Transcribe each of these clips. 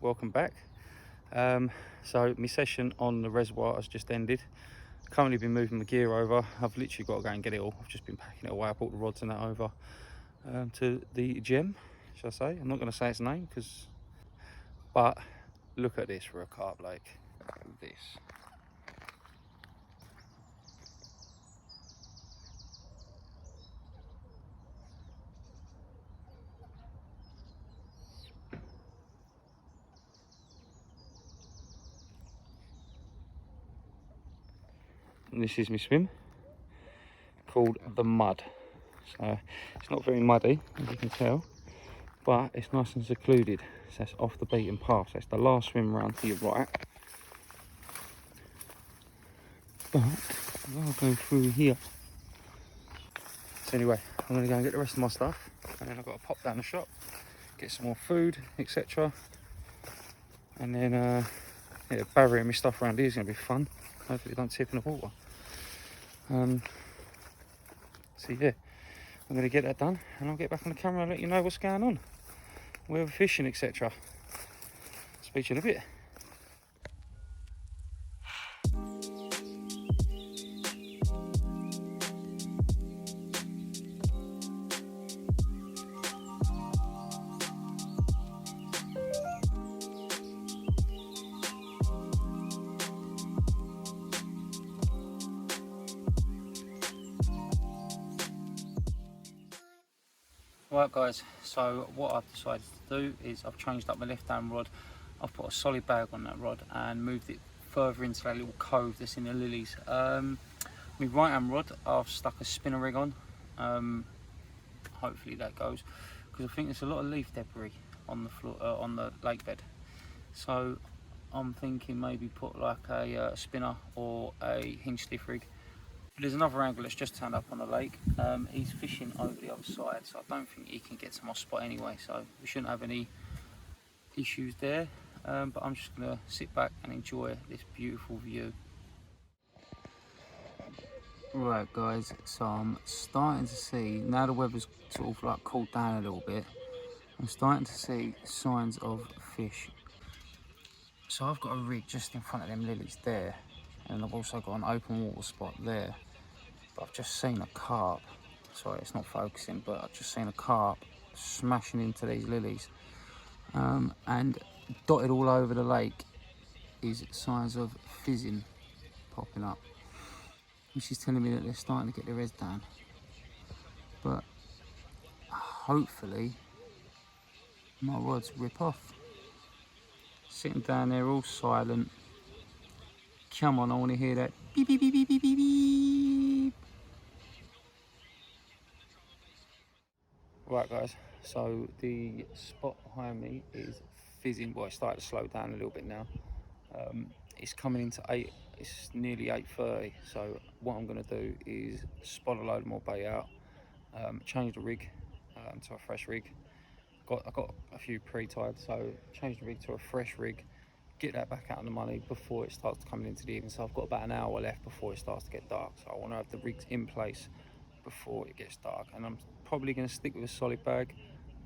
welcome back. So my session on the reservoir has just ended. Currently been moving my gear over. I've literally got to go and get it all. I've just been packing it away. I brought the rods and that over to the gym, shall I say. I'm not going to say its name, but look at this for a carp lake. Look at this. And this is my swim, called the Mud. So it's not very muddy, as you can tell, but it's nice and secluded. So that's off the beaten path. So it's the last swim round to your right. But I'll go through here. So anyway, I'm going to go and get the rest of my stuff, and then I've got to pop down the shop, get some more food, etc. And then yeah, burying my stuff around here is going to be fun. Hopefully it don't tip in the water. So yeah, I'm going to get that done, and I'll get back on the camera and let you know what's going on. We're fishing, etc. Speak to you in a bit. Right guys, so what I've decided to do is I've changed up my left hand rod. I've put a solid bag on that rod and moved it further into that little cove that's in the lilies. My right hand rod I've stuck a spinner rig on. Hopefully that goes, because I think there's a lot of leaf debris on the floor, on the lake bed. So I'm thinking maybe put like a spinner or a hinge stiff rig. There's another angle that's just turned up on the lake. He's fishing over the other side, so I don't think he can get to my spot anyway, so we shouldn't have any issues there. But I'm just going to sit back and enjoy this beautiful view. Right guys, so I'm starting to see, now the weather's sort of like cooled down a little bit, I'm starting to see signs of fish. So I've got a rig just in front of them lilies there, and I've also got an open water spot there. But I've just seen a carp, sorry it's not focusing, but I've just seen a carp smashing into these lilies. And dotted all over the lake is signs of fizzing popping up, which is telling me that they're starting to get their heads down. But hopefully my rods rip off. Sitting down there all silent. Come on, I want to hear that beep beep beep beep beep beep beep. Right guys, so the spot behind me is fizzing. Well, it's starting to slow down a little bit now. It's coming into 8, it's nearly 8:30, so what I'm going to do is spot a load more bait out, change the rig to a fresh rig. I've got a few pre-tied, so change the rig to a fresh rig, get that back out of the money before it starts coming into the evening. So I've got about an hour left before it starts to get dark, so I want to have the rigs in place before it gets dark. And I'm probably going to stick with a solid bag,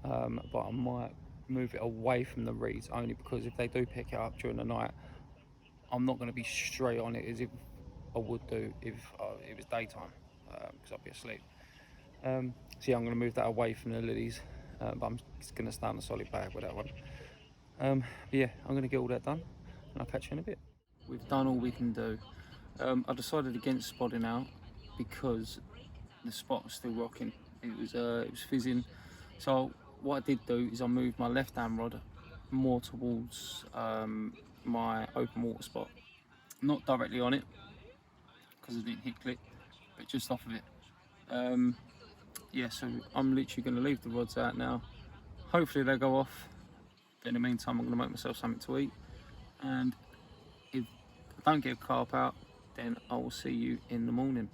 but I might move it away from the reeds, only because if they do pick it up during the night, I'm not going to be straight on it as if I would do if it was daytime, because I'll be asleep. So yeah, I'm going to move that away from the lilies, but I'm just going to stay on the solid bag with that one. But yeah, I'm going to get all that done, and I'll catch you in a bit. We've done all we can do. I decided against spotting out because the spot was still rocking. It was fizzing. So what I did do is I moved my left hand rod more towards my open water spot, not directly on it because I didn't hit clip, but just off of it. Yeah, so I'm literally going to leave the rods out now. Hopefully they go off, but in the meantime I'm going to make myself something to eat, and if I don't get a carp out, then I will see you in the morning.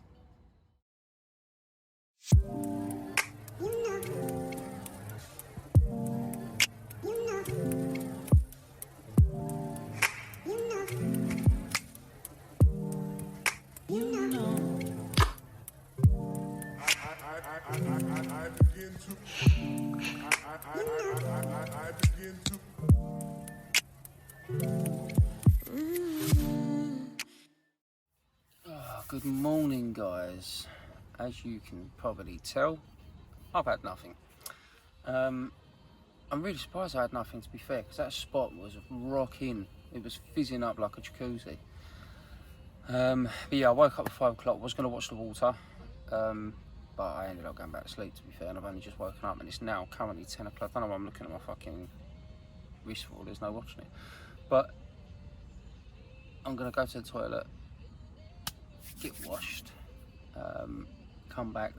Good morning, guys. As you can probably tell, I've had nothing. I'm really surprised I had nothing, to be fair, because that spot was rocking. It was fizzing up like a jacuzzi. But yeah, I woke up at 5 o'clock, was going to watch the water, but I ended up going back to sleep, to be fair, and I've only just woken up, and it's now currently 10 o'clock. I don't know why I'm looking at my fucking wrist for, there's no watching it. But I'm going to go to the toilet, get washed, come back,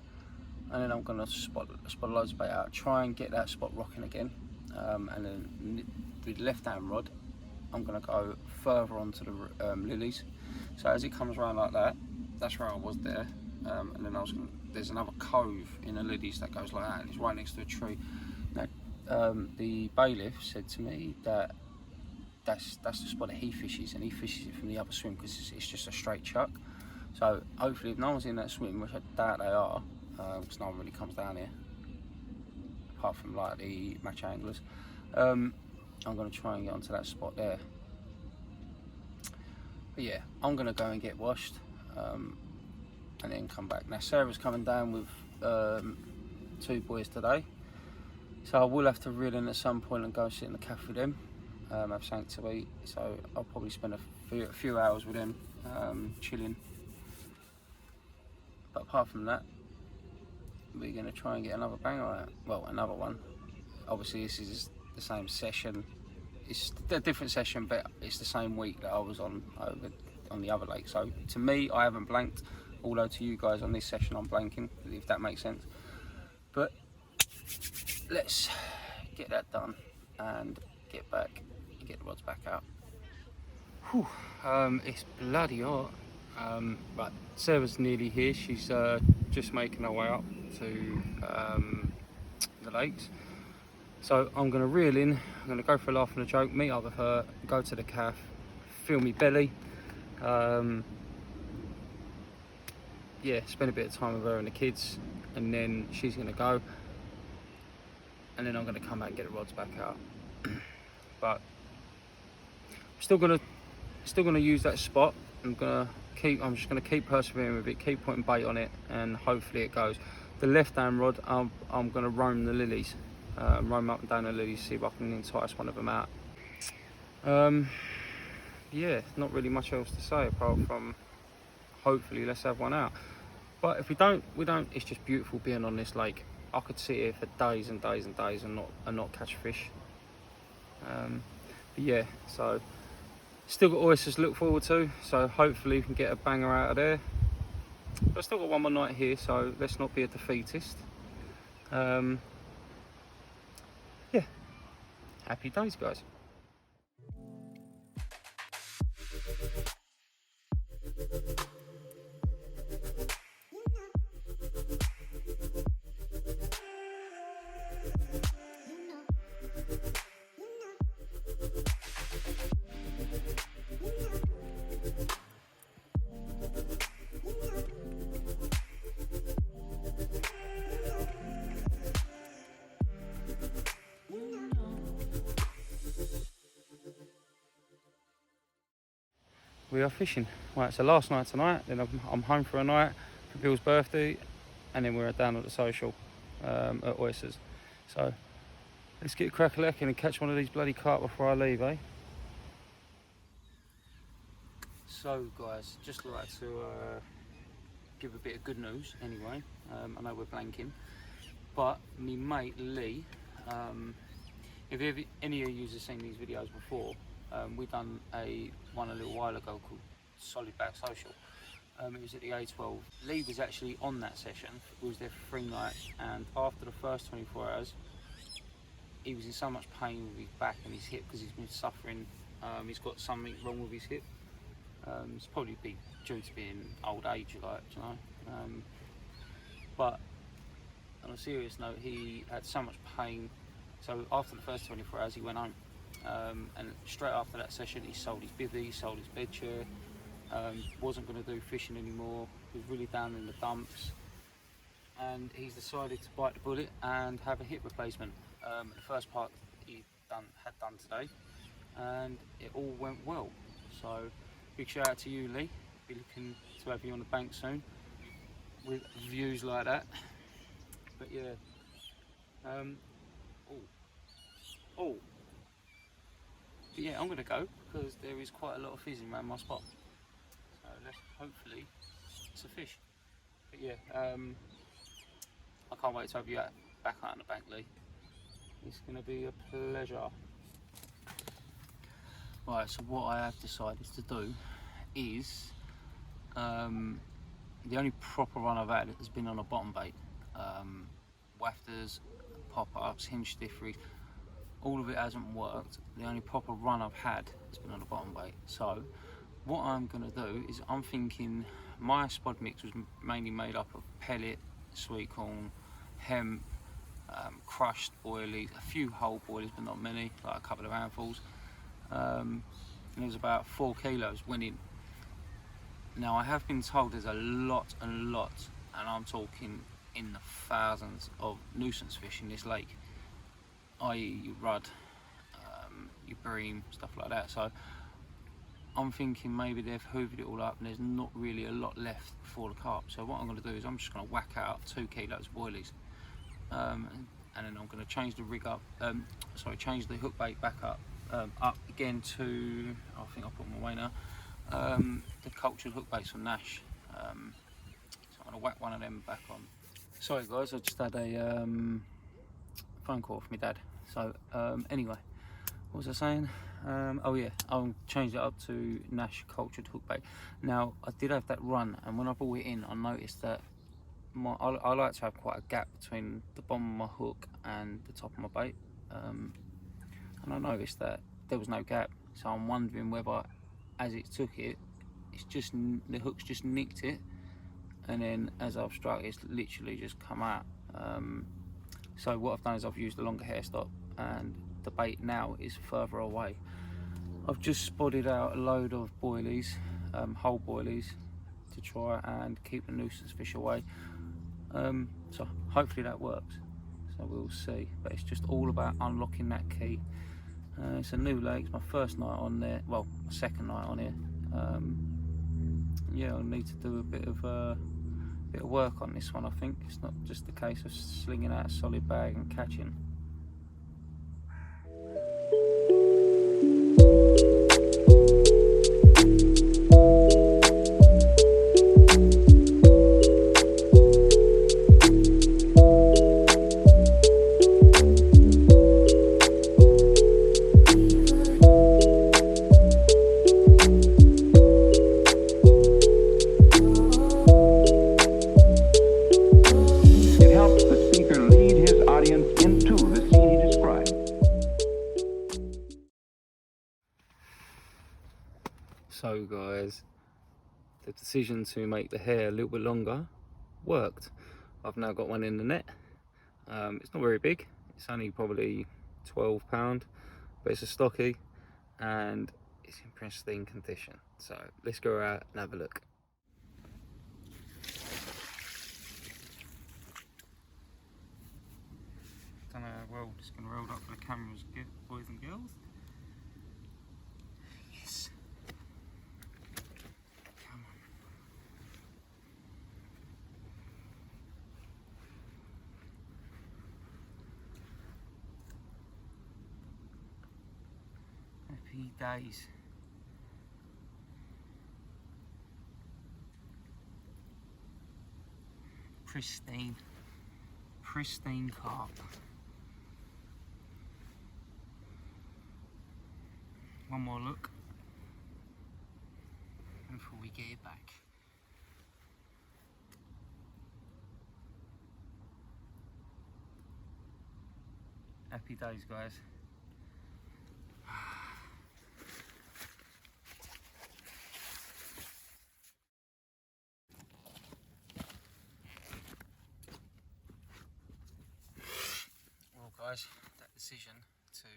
and then I'm going to spot loads of bait out, try and get that spot rocking again, and then with the left hand rod I'm going to go further onto the lilies. So as it comes around like that, that's where I was there, and then there's another cove in the lilies that goes like that, and it's right next to a tree. Now, the bailiff said to me that that's the spot that he fishes, and he fishes it from the other swim because it's just a straight chuck. So hopefully, if no one's in that swim, which I doubt they are, because no one really comes down here apart from like the match anglers, I'm going to try and get onto that spot there. But yeah, I'm going to go and get washed, and then come back. Now Sarah's coming down with 2 boys today, so I will have to reel in at some point and go sit in the cafe with them, have something to eat. So I'll probably spend a few hours with them, chilling. But apart from that, we're going to try and get another banger out. Well, another one. Obviously this is the same session. It's a different session, but it's the same week that I was on the other lake. So to me, I haven't blanked, although to you guys on this session I'm blanking, if that makes sense. But let's get that done and get back and get the rods back out. Whew. It's bloody hot. But Sarah's nearly here. She's just making her way up to the lakes. So I'm going to reel in, I'm going to go for a laugh and a joke, meet up with her, go to the cafe, fill me belly, yeah, spend a bit of time with her and the kids, and then she's going to go, and then I'm going to come back and get the rods back out. But I'm still going to use that spot. I'm just going to keep persevering with it, keep putting bait on it, and hopefully it goes. The left hand rod, I'm going to roam the lilies. Roam up and down the lilies, see if I can entice one of them out. Yeah, not really much else to say apart from hopefully let's have one out. But if we don't, it's just beautiful being on this lake. I could sit here for days and days and days and not catch fish. But yeah, so still got oysters to look forward to, so hopefully we can get a banger out of there. But I've still got one more night here, so let's not be a defeatist. Yeah, happy days, guys. We are fishing. Right, so last night tonight, then I'm home for a night for Bill's birthday, and then we're down at the social at Oysters. So let's get crack-a-lacking and catch one of these bloody carp before I leave, eh? So guys, just like to give a bit of good news anyway. I know we're blanking, but me mate Lee, if any of you have seen these videos before, we done one a little while ago called Solid Back Social. It was at the A12. Lee was actually on that session. We was there for 3 nights, and after the first 24 hours, he was in so much pain with his back and his hip because he's been suffering. He's got something wrong with his hip. It's probably due to being old age, like, you know. But on a serious note, he had so much pain. So after the first 24 hours, he went home. And straight after that session, he sold his bivvy, sold his bed chair, wasn't going to do fishing anymore. He was really down in the dumps, and he's decided to bite the bullet and have a hip replacement. The first part he had done today, and it all went well. So big shout out to you, Lee. be looking to have you on the bank soon with views like that. But yeah, oh, oh, but yeah, I'm gonna go because there is quite a lot of fizzing around my spot. So let's hopefully it's a fish. But yeah, I can't wait to have you back out on the bank, Lee. It's gonna be a pleasure. Right, so what I have decided to do is the only proper run I've had has been on a bottom bait. Wafters, pop-ups, hinge stiffery, all of it hasn't worked. The only proper run I've had has been on a bottom bait. So what I'm going to do is I'm thinking my spod mix was mainly made up of pellet, sweet corn, hemp, crushed boilies, a few whole boilies but not many, like a couple of handfuls. And it was about 4 kilos went in. Now I have been told there's a lot, and I'm talking in the thousands of nuisance fish in this lake, i.e. your rudd, your bream, stuff like that. So I'm thinking maybe they've hoovered it all up and there's not really a lot left for the carp. So what I'm going to do is I'm just going to whack out 2 kilos of boilies, and then I'm going to change the rig up, change the hook bait back up, up again to, I think I'll put them away now, the cultured hook baits from Nash. So I'm going to whack one of them back on. Sorry guys, I just had a phone call from my dad. So anyway, what was I saying? Oh yeah, I'll change it up to Nash cultured hook bait. Now I did have that run, and when I brought it in I noticed that I like to have quite a gap between the bottom of my hook and the top of my bait, and I noticed that there was no gap. So I'm wondering whether as it took it, it's just the hook's just nicked it, and then as I've struck it's literally just come out. So what I've done is I've used a longer hair stop, and the bait now is further away. I've just spotted out a load of boilies, whole boilies, to try and keep the nuisance fish away. So hopefully that works, so we'll see. But it's just all about unlocking that key. It's a new lake, it's my first night on there, well, my second night on here. Yeah, I'll need to do a bit of work on this one. I think it's not just a case of slinging out a solid bag and catching. So guys, the decision to make the hair a little bit longer worked. I've now got one in the net. It's not very big, it's only probably 12 pound, but it's a stocky and it's in pristine condition. So let's go out and have a look. Don't know how well it's going to roll up for the cameras, boys and girls. Yes. Come on. Happy days. Pristine carp. One more look before we get it back. Happy days, guys. Well guys, that decision to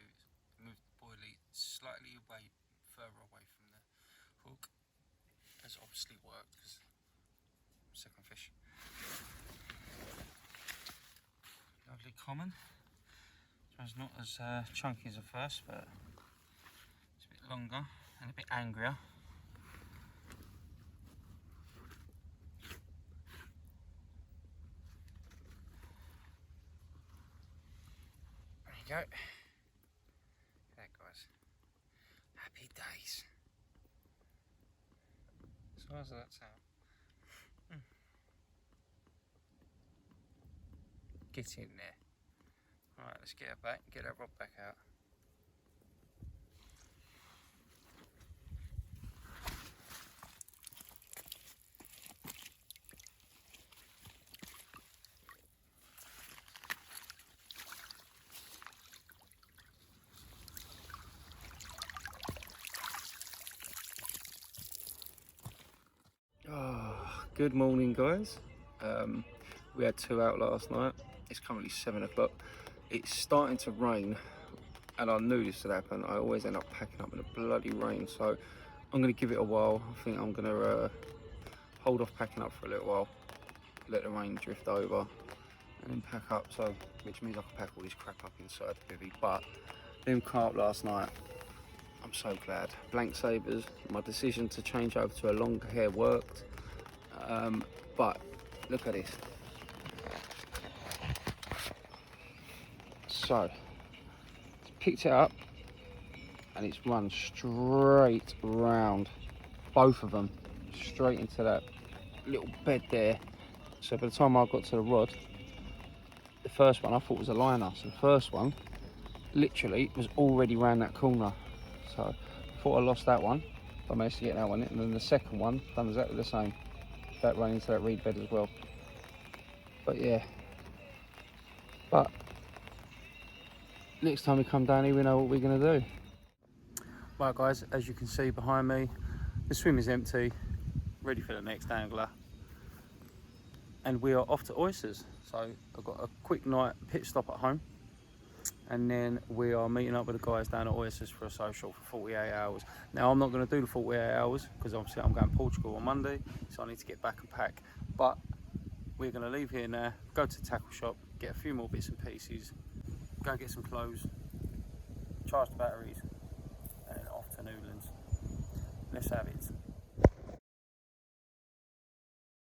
move the boilie slightly further away from the hook has obviously worked, because second fish. Lovely common. It's not as chunky as the first, but it's a bit longer and a bit angrier. we go. There, guys. Happy days. So how's that sound? Get in there. Alright, let's get her back, get that rod back out. Good morning, guys. We had 2 out last night. It's currently 7 o'clock. It's starting to rain, and I knew this would happen. I always end up packing up in the bloody rain, so I'm going to give it a while. I think I'm going to hold off packing up for a little while, let the rain drift over, and then pack up. So, which means I can pack all this crap up inside the bivvy. But them carp last night, I'm so glad. Blank sabres. My decision to change over to a longer hair worked. But look at this. So, picked it up and it's run straight round, both of them, straight into that little bed there. So by the time I got to the rod, the first one I thought was a liner. So the first one literally was already round that corner. So I thought I lost that one, but I managed to get that one in. And then the second one done exactly the same. That ran into that reed bed as well. But yeah, but next time we come down here we know what we're going to do. Right guys, as you can see behind me, the swim is empty, ready for the next angler, and we are off to oysters. So I've got a quick night pit stop at home, and then we are meeting up with the guys down at oysters for a social for 48 hours. Now I'm not going to do the 48 hours because obviously I'm going to Portugal on Monday, so I need to get back and pack. But we're going to leave here now, go to the tackle shop, get a few more bits and pieces, go and get some clothes, charge the batteries, and then off to Newlands. Let's have it.